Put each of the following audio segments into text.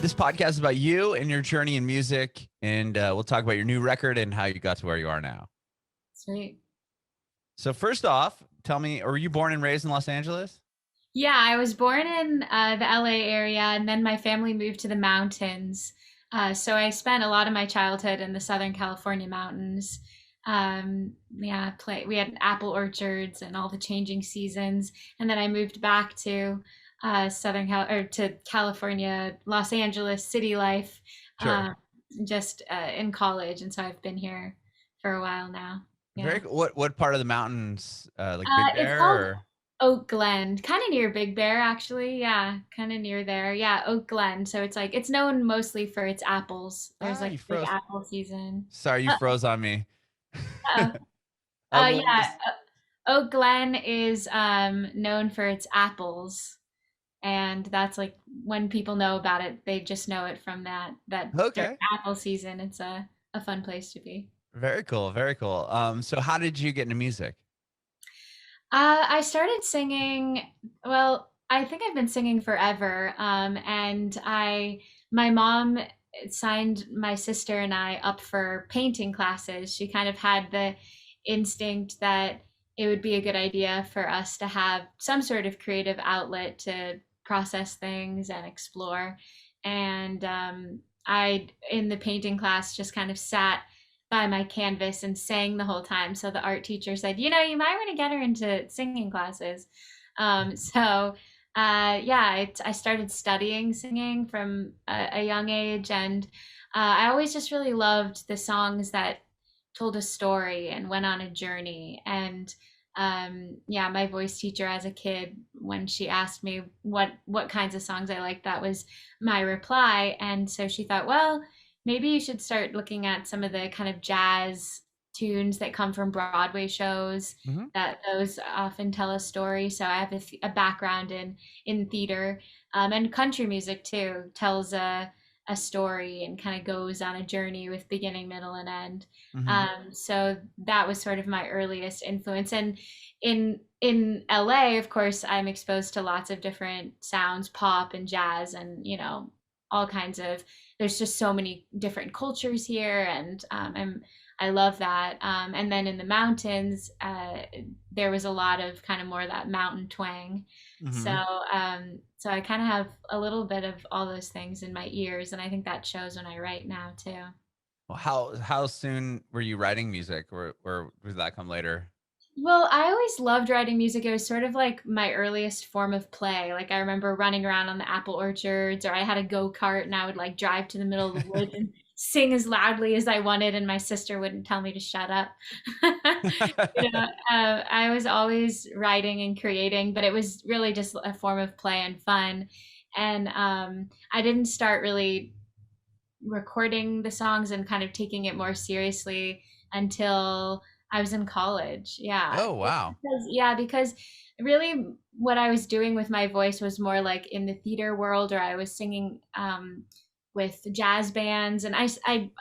This podcast is about you and your journey in music, and we'll talk about your new record and how you got to where you are now. Sweet. So first off, tell me, were you born and raised in Los Angeles? Yeah, I was born in the LA area, and then my family moved to the mountains. So I spent a lot of my childhood in the Southern California mountains. Yeah, we had apple orchards and all the changing seasons, and then I moved back to to California, Los Angeles city life, Sure. uh, just in college, and so I've been here for a while now. Very Yeah. cool. What part of the mountains? Like Big It's Bear called or? Oak Glen, kind of near Big Bear, actually. Yeah, kind of near there. Yeah, Oak Glen. So it's like it's known mostly for its apples. There's Ah, like you big froze. apple season. Sorry, you Uh, froze on me. uh, What yeah, was? Oak Glen is known for its apples, and that's like when people know about it, they just know it from that during Okay. apple season. It's a fun place to be. Very cool. Very cool. So how did you get into music? I started singing. Well, I think I've been singing forever. And my mom signed my sister and I up for painting classes. She kind of had the instinct that it would be a good idea for us to have some sort of creative outlet to process things and explore. And in the painting class, just kind of sat by my canvas and sang the whole time. So the art teacher said, you might want to get her into singing classes. I started studying singing from a young age, and I always just really loved the songs that told a story and went on a journey. And yeah, my voice teacher as a kid, when she asked me what kinds of songs I liked, that was my reply. And so she thought, well, maybe you should start looking at some of the kind of jazz tunes that come from Broadway shows, Mhm. that those often tell a story. So I have a background in theater, and country music too tells a story and kind of goes on a journey with beginning, middle, and end. Mhm. So that was sort of my earliest influence. And in LA, of course, I'm exposed to lots of different sounds, pop and jazz, and all kinds of. There's just so many different cultures here, and I love that. And then in the mountains, there was a lot of kind of more of that mountain twang. So, Mhm. so I kind of have a little bit of all those things in my ears, and I think that shows when I write now too. Well, how soon were you writing music, or did that come later? Well, I always loved writing music. It was sort of like my earliest form of play. Like I remember running around on the apple orchards, or I had a go-kart and I would like drive to the middle of the woods and sing as loudly as I wanted, and my sister wouldn't tell me to shut up. I was always writing and creating, but it was really just a form of play and fun. And I didn't start really recording the songs and kind of taking it more seriously until I was in college. Yeah. Oh, wow. Because really what I was doing with my voice was more like in the theater world, or I was singing with jazz bands. And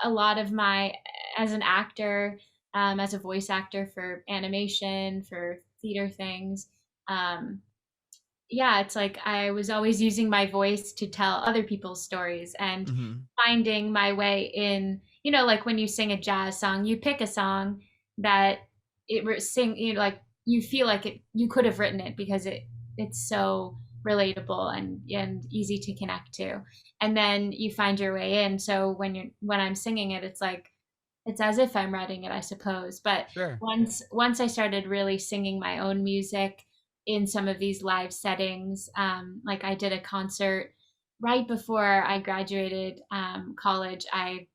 a lot of my, as an actor, as a voice actor for animation, for theater things, um, yeah, it's like I was always using my voice to tell other people's stories and Mhm. finding my way in, like when you sing a jazz song, you pick a song that like you feel like you could have written it because it's so relatable and easy to connect to. And then you find your way in. So when I'm singing it, it's like it's as if I'm writing it, I suppose. But Sure. once I started really singing my own music in some of these live settings, like I did a concert right before I graduated college. I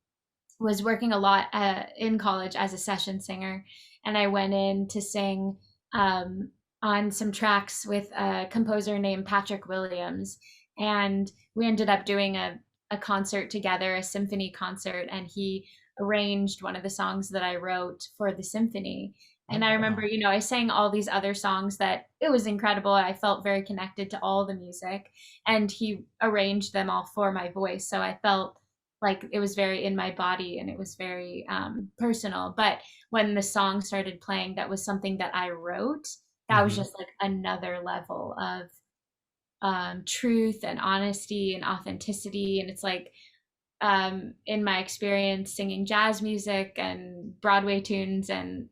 was working a lot in college as a session singer, and I went in to sing um, on some tracks with a composer named Patrick Williams, and we ended up doing a concert together, a symphony concert, and he arranged one of the songs that I wrote for the symphony. Oh, And I remember, wow. I sang all these other songs that it was incredible. I felt very connected to all the music, and he arranged them all for my voice. So I felt like it was very in my body and it was very personal. But when the song started playing, that was something that I wrote. That was Mhm. just like another level of truth and honesty and authenticity. And it's like, in my experience singing jazz music and Broadway tunes and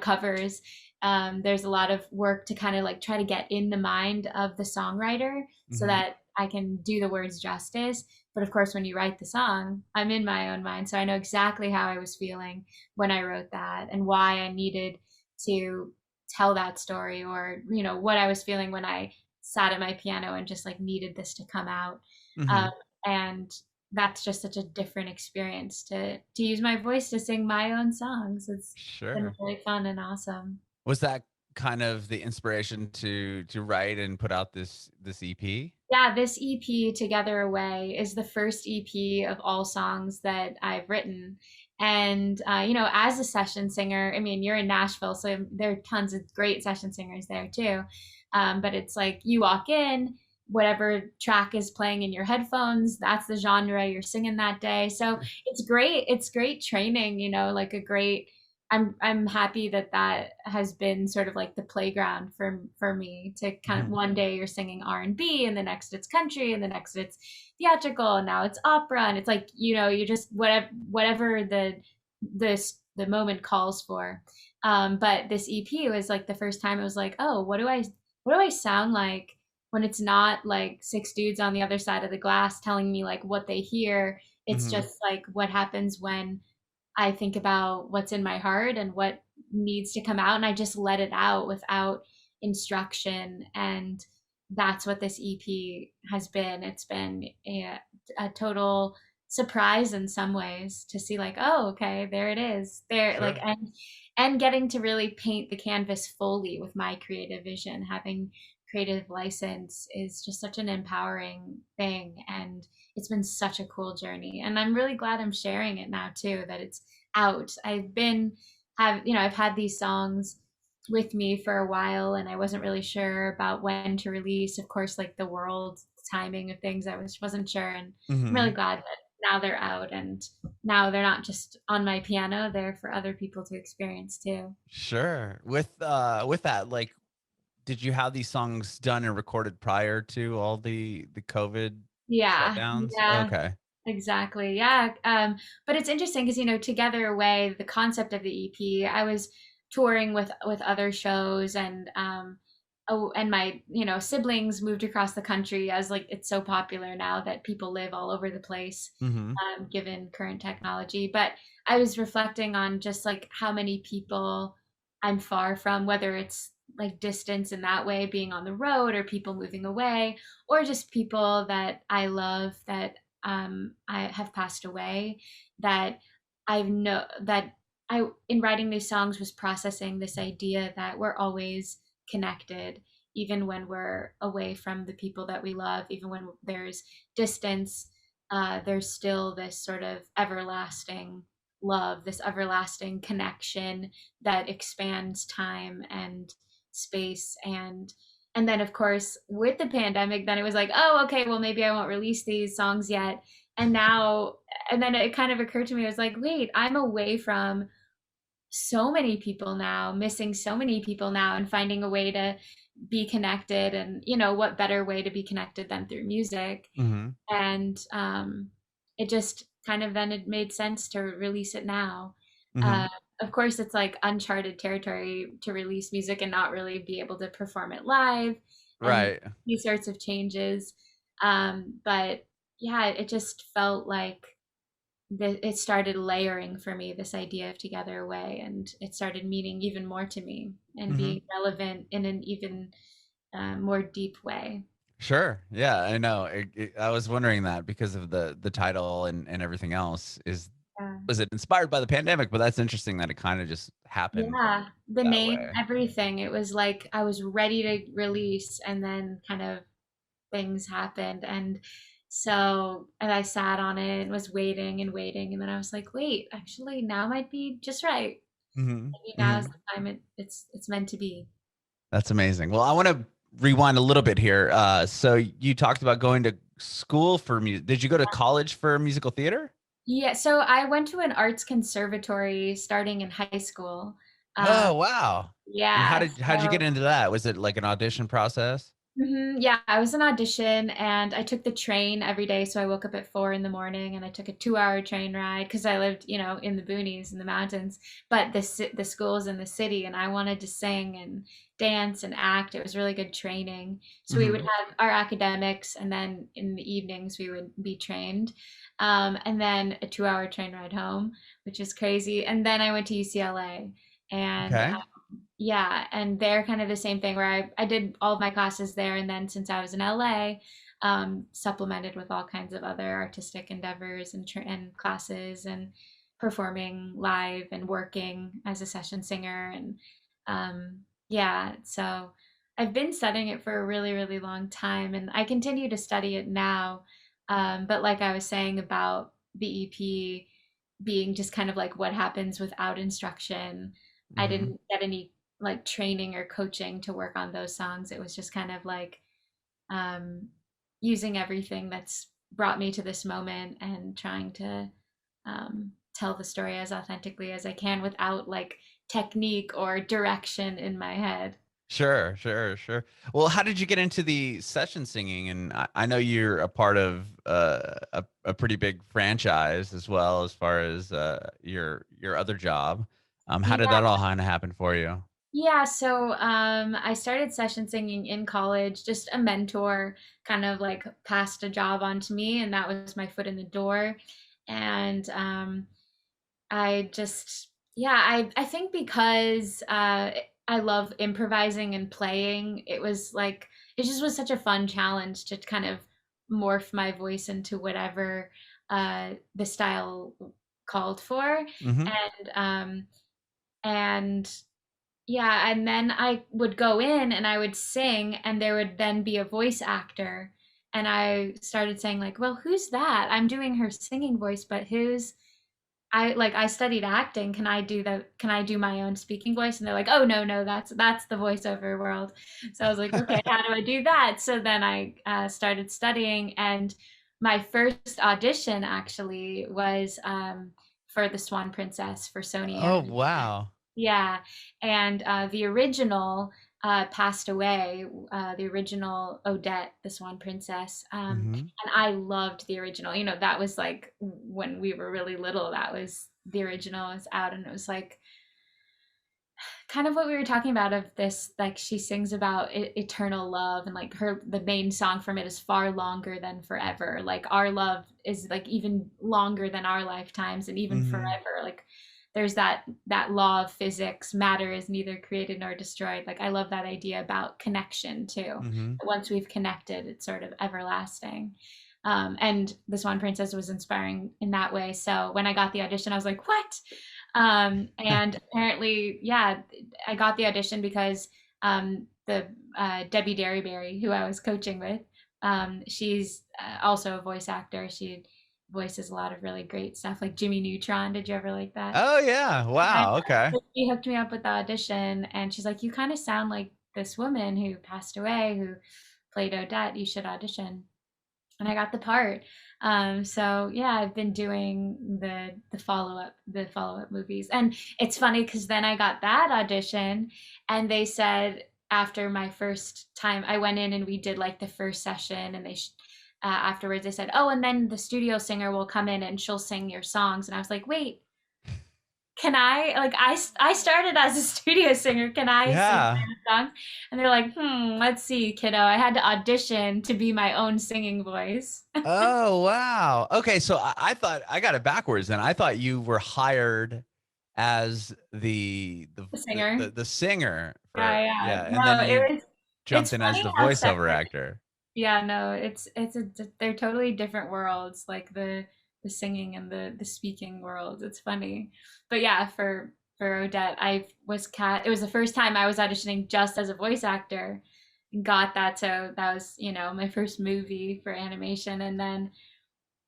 covers, there's a lot of work to kind of like try to get in the mind of the songwriter so Mm-hmm. that I can do the words justice. But of course, when you write the song, I'm in my own mind, so I know exactly how I was feeling when I wrote that and why I needed to tell that story, or what I was feeling when I sat at my piano and just like needed this to come out. Mm-hmm. And that's just such a different experience to use my voice to sing my own songs. It's been Sure. really fun and awesome. Was that kind of the inspiration to write and put out this EP? Yeah, this EP, Together Away, is the first EP of all songs that I've written. And, as a session singer, I mean, you're in Nashville, so there are tons of great session singers there too. But it's like you walk in, whatever track is playing in your headphones, that's the genre you're singing that day. So it's great. It's great training, like a great. I'm happy that that has been sort of like the playground for me to kind of, Mhm. one day you're singing R&B and the next it's country and the next it's theatrical and now it's opera, and it's like you just whatever the moment calls for. But this EP was like the first time it was like, oh, what do I sound like when it's not like six dudes on the other side of the glass telling me like what they hear. It's Mhm. just like what happens when I think about what's in my heart and what needs to come out, and I just let it out without instruction. And that's what this EP has been. It's been a total surprise in some ways to see like, oh, okay, there it is. There, like, Sure. and getting to really paint the canvas fully with my creative vision, having creative license is just such an empowering thing. And it's been such a cool journey, and I'm really glad I'm sharing it now too, that it's out. I've had these songs with me for a while, and I wasn't really sure about when to release. Of course, like the world timing of things, wasn't sure, and I'm really Mhm. glad that now they're out, and now they're not just on my piano, they're for other people to experience too. Sure. With that, like, did you have these songs done and recorded prior to all the COVID Yeah, shutdowns? yeah. Okay. Exactly. Yeah. But it's interesting because, Together Away, the concept of the EP, I was touring with other shows, and oh, and my, siblings moved across the country, as like it's so popular now that people live all over the place, Mhm. given current technology. But I was reflecting on just like how many people I'm far from, whether it's like distance in that way, being on the road, or people moving away, or just people that I love that I have passed away, that I know that I, in writing these songs, was processing this idea that we're always connected, even when we're away from the people that we love, even when there's distance. There's still this sort of everlasting love, this everlasting connection that expands time and space. And then of course with the pandemic, then it was like, oh, okay, well maybe I won't release these songs yet. And now, and then it kind of occurred to me, I was like, wait, I'm away from so many people now, missing so many people now, and finding a way to be connected. And what better way to be connected than through music? Mhm. And it just kind of, then it made sense to release it now. uh, Mhm. of course it's like uncharted territory to release music and not really be able to perform it live, and Right. these sorts of changes. But yeah, it just felt like it started layering for me, this idea of Together Away, and it started meaning even more to me and Mhm. being relevant in an even more deep way. Sure. Yeah, I know. I was wondering that because of the title and everything else. Yeah. Was it inspired by the pandemic? But that's interesting that it kind of just happened Yeah, the that name, way. everything. It was like I was ready to release, and then kind of things happened. And I sat on it and was waiting and waiting. And then I was like, wait, actually, now might be just right. Mhm. Maybe now is Mhm. the time it's meant to be. That's amazing. Well, I want to rewind a little bit here. So you talked about going to school for music. Did you go to college for musical theater? Yeah, so I went to an arts conservatory starting in high school. Um, Oh, wow. And yeah, how did you get so into that? Was it like an audition process? Yeah, I was an audition and I took the train every day. So I woke up at 4 in the morning and I took a 2 hour train ride because I lived, in the boonies in the mountains. But the school's in the city and I wanted to sing and dance and act. It was really good training. So we would Hmm. have our academics and then in the evenings we would be trained. And then a 2 hour train ride home, which is crazy. And then I went to UCLA and Okay. yeah, and they're kind of the same thing where I did all of my classes there, and then since I was in LA, supplemented with all kinds of other artistic endeavors and classes and performing live and working as a session singer and yeah, so I've been studying it for a really, really long time, and I continue to study it now. But like I was saying about BEP being just kind of like what happens without instruction. I Hmm. didn't get any like training or coaching to work on those songs. It was just kind of like um, using everything that's brought me to this moment and trying to tell the story as authentically as I can without like technique or direction in my head. Sure, sure, sure. Well, how did you get into the session singing? And I know you're a part of a pretty big franchise as well as far as your other job. How did Yeah, that all kind of happen for you? yeah. So I started session singing in college. Just a mentor kind of like passed a job on to me, and that was my foot in the door. And I just, yeah, I think because I love improvising and playing, it was like, it just was such a fun challenge to kind of morph my voice into whatever the style called for. Hmm. And, and yeah, and then I would go in and I would sing, and there would then be a voice actor. And I started saying, like, well, who's that? I'm doing her singing voice, but who's I studied acting. Can I do my own speaking voice? And they're like, oh no, no, that's the voiceover world. So I was like, okay, how do I do that? So then I started studying, and my first audition actually was for the Swan Princess for Sony Oh, Animation. wow. Yeah, and the original passed away. The original Odette, the Swan Princess, Hmm. and I loved the original. That was like when we were really little. That was the original was out, and it was like kind of what we were talking about of this. Like she sings about eternal love, and like the main song from it is far longer than forever. Like our love is like even longer than our lifetimes, and even Hmm. forever. Like there's that law of physics, matter is neither created nor destroyed. Like I love that idea about connection too. Hmm. Once we've connected, it's sort of everlasting. And the Swan Princess was inspiring in that way. So when I got the audition, I was like, what? And apparently, yeah, I got the audition because the Debbie Derryberry, who I was coaching with, she's also a voice actor. She voices a lot of really great stuff, like Jimmy Neutron. Did you ever like that? Oh, yeah. Yeah. Wow. Okay. So she hooked me up with the audition, and she's like, "You kind of sound like this woman who passed away, who played Odette. You should audition." And I got the part. So yeah, I've been doing the follow up movies, and it's funny because then I got that audition, and they said after my first time, I went in and we did like the first session, and afterwards they said, oh, and then the studio singer will come in and she'll sing your songs, and I was like, wait, can I like I started as a studio singer. Can I sing Yeah. my own songs? And they're like, let's see, kiddo. I had to audition to be my own singing voice. Oh, wow. Okay, so I thought I got it backwards then. I thought you were hired as The singer. the singer Yeah, for, yeah. yeah, and then No, you it's jumped in as funny the how voiceover separate. actor. Yeah, no, they're totally different worlds, like the singing and the speaking world. It's funny. But yeah, for Odette, it was the first time I was auditioning just as a voice actor. Got that, so that was, my first movie for animation, and then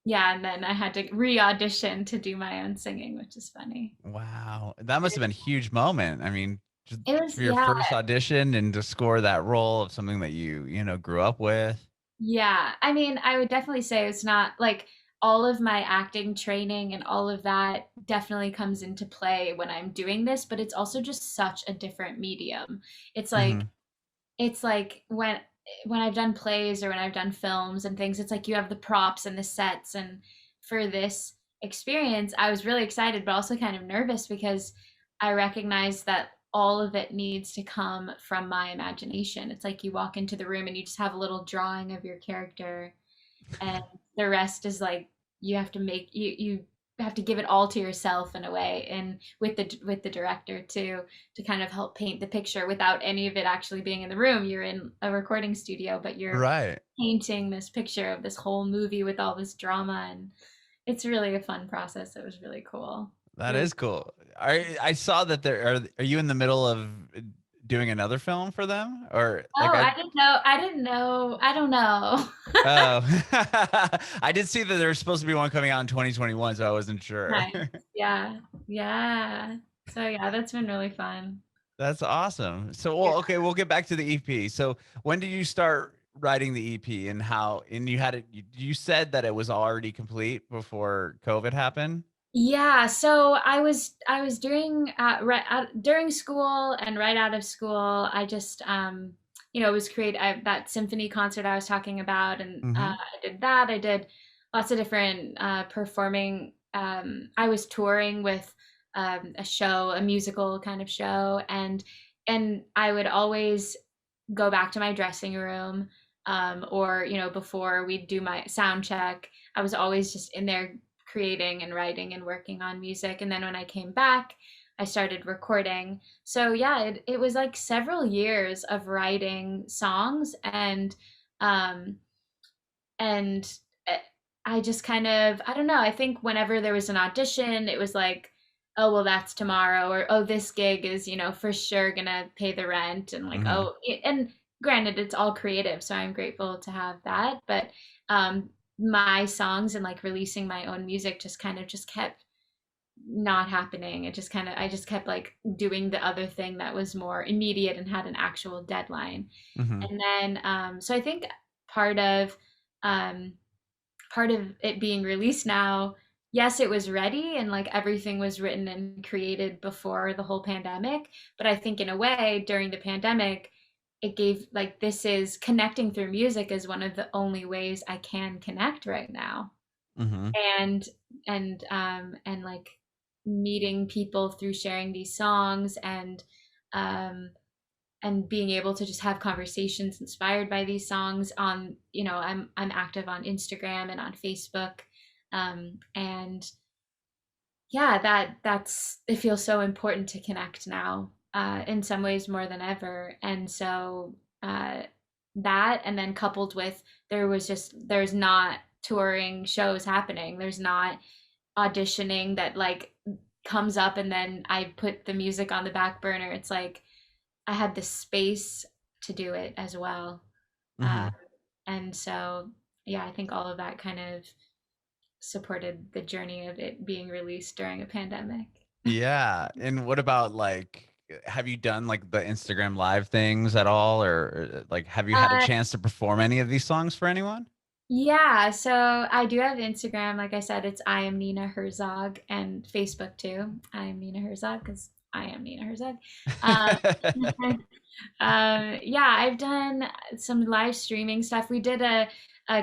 yeah, and then I had to re-audition to do my own singing, which is funny. Wow. That must have been a huge moment. I mean, just It was, for your yeah. first audition and to score that role of something that you grew up with. Yeah, I mean, I would definitely say it's not like all of my acting training and all of that definitely comes into play when I'm doing this, but it's also just such a different medium. It's like Mhm. it's like when when I've done plays or when I've done films and things, it's like you have the props and the sets. And for this experience, I was really excited, but also kind of nervous because I recognize that all of it needs to come from my imagination. It's like you walk into the room and you just have a little drawing of your character, and the rest is like you have to make you have to give it all to yourself in a way, and with the director too, to kind of help paint the picture without any of it actually being in the room. You're in a recording studio, but you're Right. painting this picture of this whole movie with all this drama, and it's really a fun process. It was really cool. That Really. is cool. I saw that are you in the middle of doing another film for them? Or like Oh, I didn't know. I didn't know. I don't know. oh, I did see that there's supposed to be one coming out in 2021, so I wasn't sure. Nice. Yeah. Yeah. So yeah, that's been really fun. That's awesome. So, Yeah. well, okay, we'll get back to the EP. So, when did you start writing the EP, and how? And you had it. You said that it was already complete before COVID happened. Yeah, so I was doing right during school and right out of school. I just was create that symphony concert I was talking about, and Mm-hmm. I did that. I did lots of different performing. I was touring with a show, a musical kind of show, and I would always go back to my dressing room, or before we'd do my sound check. I was always just in there creating and writing and working on music. And then when I came back, I started recording. So yeah, it was like several years of writing songs, um and eh, I just kind of, I don't know, I think whenever there was an audition, it was like, oh well, that's tomorrow, or oh, this gig is for sure gonna pay the rent, and like, Mm-hmm. oh, and granted it's all creative, so I'm grateful to have that, but um my songs and like releasing my own music just kind of just kept not happening. It just kind of, I just kept like doing the other thing that was more immediate and had an actual deadline. Mm-hmm. And then so I think part of um part of it being released now, yes, it was ready and like everything was written and created before the whole pandemic. But I think in a way, during the pandemic, it gave like, this is connecting through music is one of the only ways I can connect right now. Mm-hmm. And and like meeting people through sharing these songs, um and being able to just have conversations inspired by these songs on, I'm active on Instagram and on Facebook. And yeah, that's it feels so important to connect now, in some ways more than ever. And so that, and then coupled with, there's not touring shows happening, there's not auditioning that like comes up and then I put the music on the back burner. It's like I had the space to do it as well. Uh, Mm-hmm. and so, yeah, I think all of that kind of supported the journey of it being released during a pandemic. Yeah. And what about like, have you done like the Instagram live things at all, or like, have you had a Uh, chance to perform any of these songs for anyone? yeah, so I do have Instagram. Like I said, it's I am Nina Herzog, and Facebook too. I am Nina Herzog because I am Nina Herzog. Um, yeah, I've done some live streaming stuff. We did a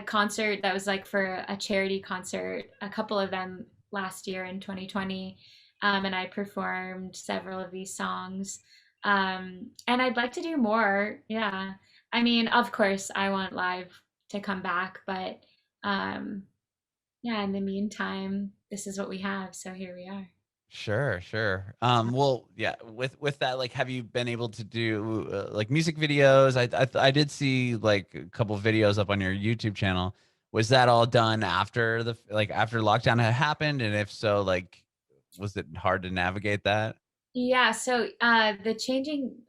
concert that was like for a charity concert, a couple of them last year in 2020. And I performed several of these songs. And I'd like to do more. Yeah. I mean, of course, I want live to come back, but um, yeah, in the meantime, this is what we have. So here we are. Sure, sure. Well, yeah, with that, like, have you been able to do like music videos? I did see like a couple videos up on your YouTube channel. Was that all done after after lockdown had happened? And if so, like, was it hard to navigate that? Yeah, so I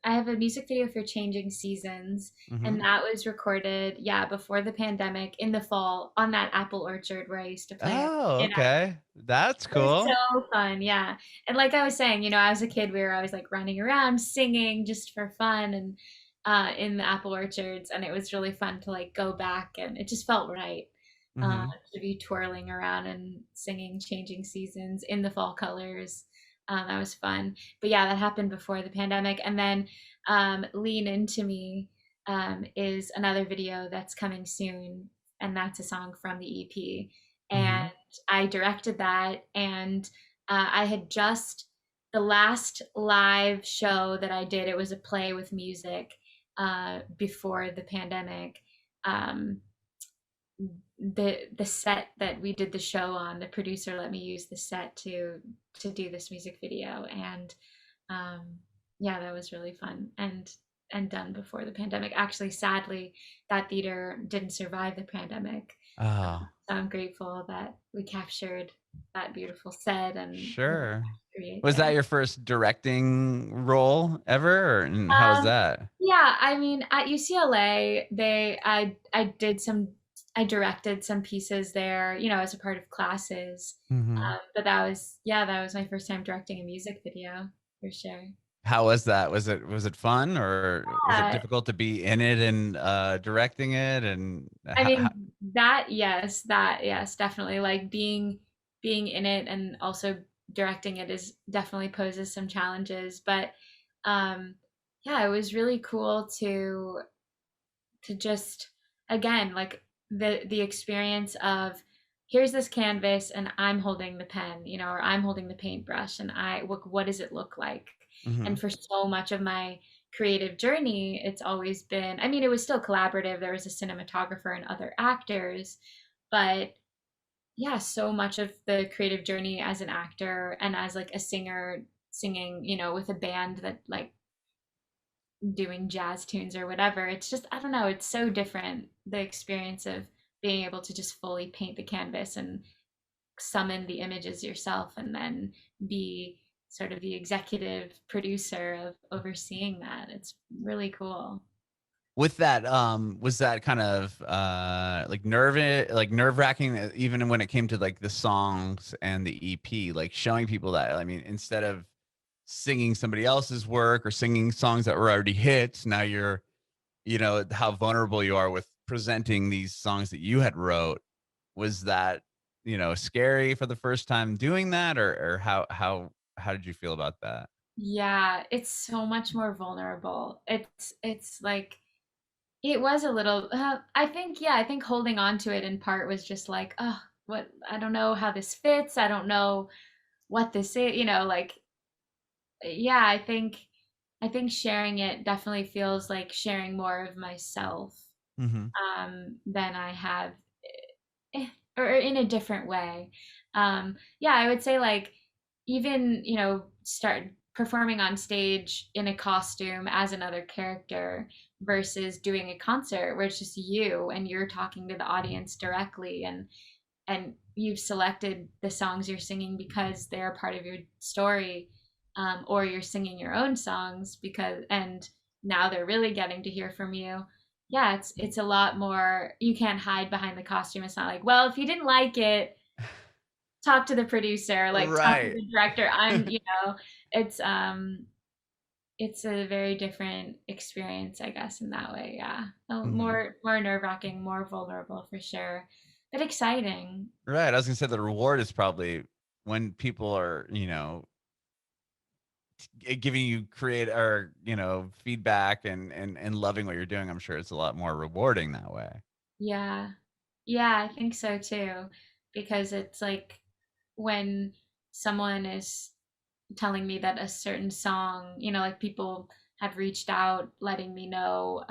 have a music video for Changing Seasons, Mm-hmm. and that was recorded, yeah, before the pandemic in the fall on that apple orchard where I used to play. Oh, And okay. That's it was cool. so fun, yeah. And like I was saying, as a kid, we were always like running around singing just for fun, and in the apple orchards, and it was really fun to like go back, and it just felt right, uh, Mm-hmm. to be twirling around and singing Changing Seasons in the fall colors. That was fun. But yeah, that happened before the pandemic, and then Lean Into Me. is another video that's coming soon, and that's a song from the EP. And Hmm. I directed that, and I had just the last live show that I did. It was a play with music before the pandemic. Um, the set that we did the show on, the producer let me use the set to do this music video, and um, yeah, that was really fun and done before the pandemic. Actually, sadly, that theater didn't survive the pandemic. Oh, So I'm grateful that we captured that beautiful set and was able sure. to create Was that there. your first directing role ever, or, and how was Um, that? yeah, I mean, at UCLA, I did some I directed some pieces there, as a part of classes. Hmm. But that was my first time directing a music video for sure. How was that? Was it fun, or was it Yeah, difficult to be in it and directing it? And I how, mean that yes, definitely. Like being in it and also directing it is definitely poses some challenges. But um, yeah, it was really cool to just again like the experience of here's this canvas and I'm holding the pen, or I'm holding the paintbrush, and what does it look like? hmm. And for so much of my creative journey, it's always been, I mean, it was still collaborative. There was a cinematographer and other actors, but yeah, so much of the creative journey as an actor and as like a singer singing, with a band that like doing jazz tunes or whatever. It's just, I don't know, it's so different, the experience of being able to just fully paint the canvas and summon the images yourself and then be sort of the executive producer of overseeing that. It's really cool. With that, was that kind of like nerve wracking, even when it came to like the songs and the EP, like showing people that, I mean, instead of singing somebody else's work or singing songs that were already hits, now you're, how vulnerable you are with presenting these songs that you had wrote. Was that, scary for the first time doing that, or how did you feel about that? Yeah, it's so much more vulnerable. It's like it was a little I think holding on to it in part was just like, oh, what, I don't know how this fits. I don't know what this is, like, yeah, I think sharing it definitely feels like sharing more of myself Hmm. than I have, eh, or in a different way. Yeah, I would say like even, start performing on stage in a costume as another character versus doing a concert where it's just you and you're talking to the audience directly, and you've selected the songs you're singing because they're a part of your story, or you're singing your own songs because, and now they're really getting to hear from you. Yeah, it's a lot more. You can't hide behind the costume. It's not like, well, if you didn't like it, talk to the producer, like talk to Right. the director. It's it's a very different experience, I guess, in that way. Yeah, Hmm. more nerve wracking, more vulnerable for sure, but exciting. Right. I was gonna say the reward is probably when people are, giving you create or, feedback and loving what you're doing. I'm sure it's a lot more rewarding that way. Yeah. Yeah, I think so too. Because it's like when someone is telling me that a certain song, like people have reached out letting me know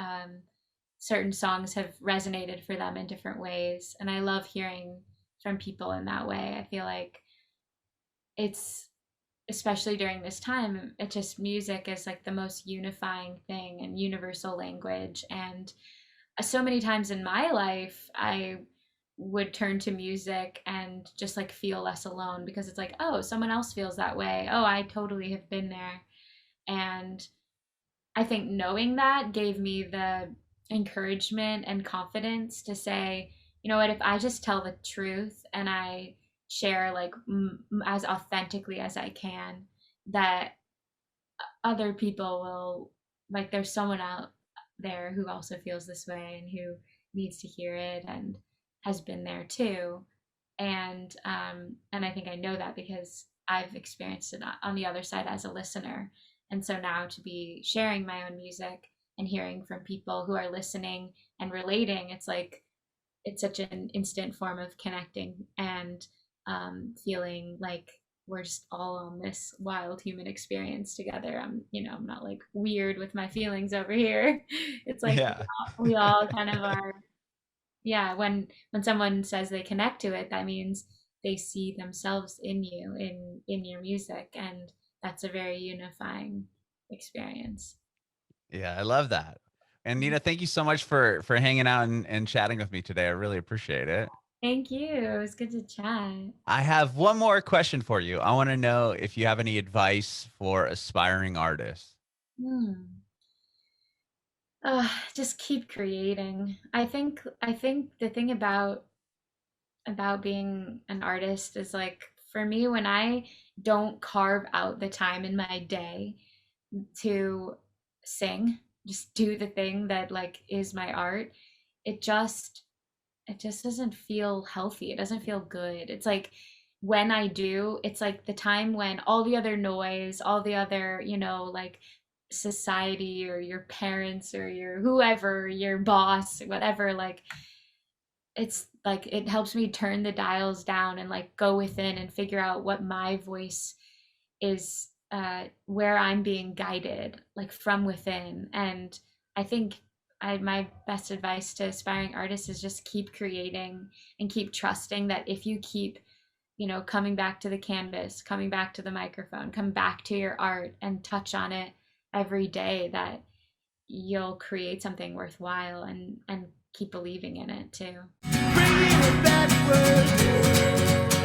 certain songs have resonated for them in different ways. And I love hearing from people in that way. I feel like it's, especially during this time, it just music is like the most unifying thing and universal language. And so many times in my life, I would turn to music and just like feel less alone because it's like, oh, someone else feels that way. Oh, I totally have been there. And I think knowing that gave me the encouragement and confidence to say, you know what, if I just tell the truth and I share like as authentically as I can, that other people will, like, there's someone out there who also feels this way and who needs to hear it and has been there too. And I think I know that because I've experienced it on the other side as a listener. And so now to be sharing my own music and hearing from people who are listening and relating. It's like it's such an instant form of connecting and feeling like we're just all on this wild human experience together. I'm not like weird with my feelings over here. It's like Yeah. we all kind of are. Yeah, when someone says they connect to it, that means they see themselves in you, in your music, and that's a very unifying experience. Yeah, I love that. And Nina, thank you so much for hanging out and chatting with me today. I really appreciate it. Thank you. It was good to chat. I have one more question for you. I want to know if you have any advice for aspiring artists. Hmm. Just keep creating. I think the thing about being an artist is like for me when I don't carve out the time in my day to sing, just do the thing that like is my art, it just it just doesn't feel healthy. It doesn't feel good. It's like when I do, it's like the time when all the other noise, all the other, like society or your parents or your whoever, your boss, whatever, like it's like it helps me turn the dials down and like go within and figure out what my voice is, where I'm being guided like from within. And I think my best advice to aspiring artists is just keep creating and keep trusting that if you keep, coming back to the canvas, coming back to the microphone, come back to your art and touch on it every day, that you'll create something worthwhile and keep believing in it too. Bringing it backward.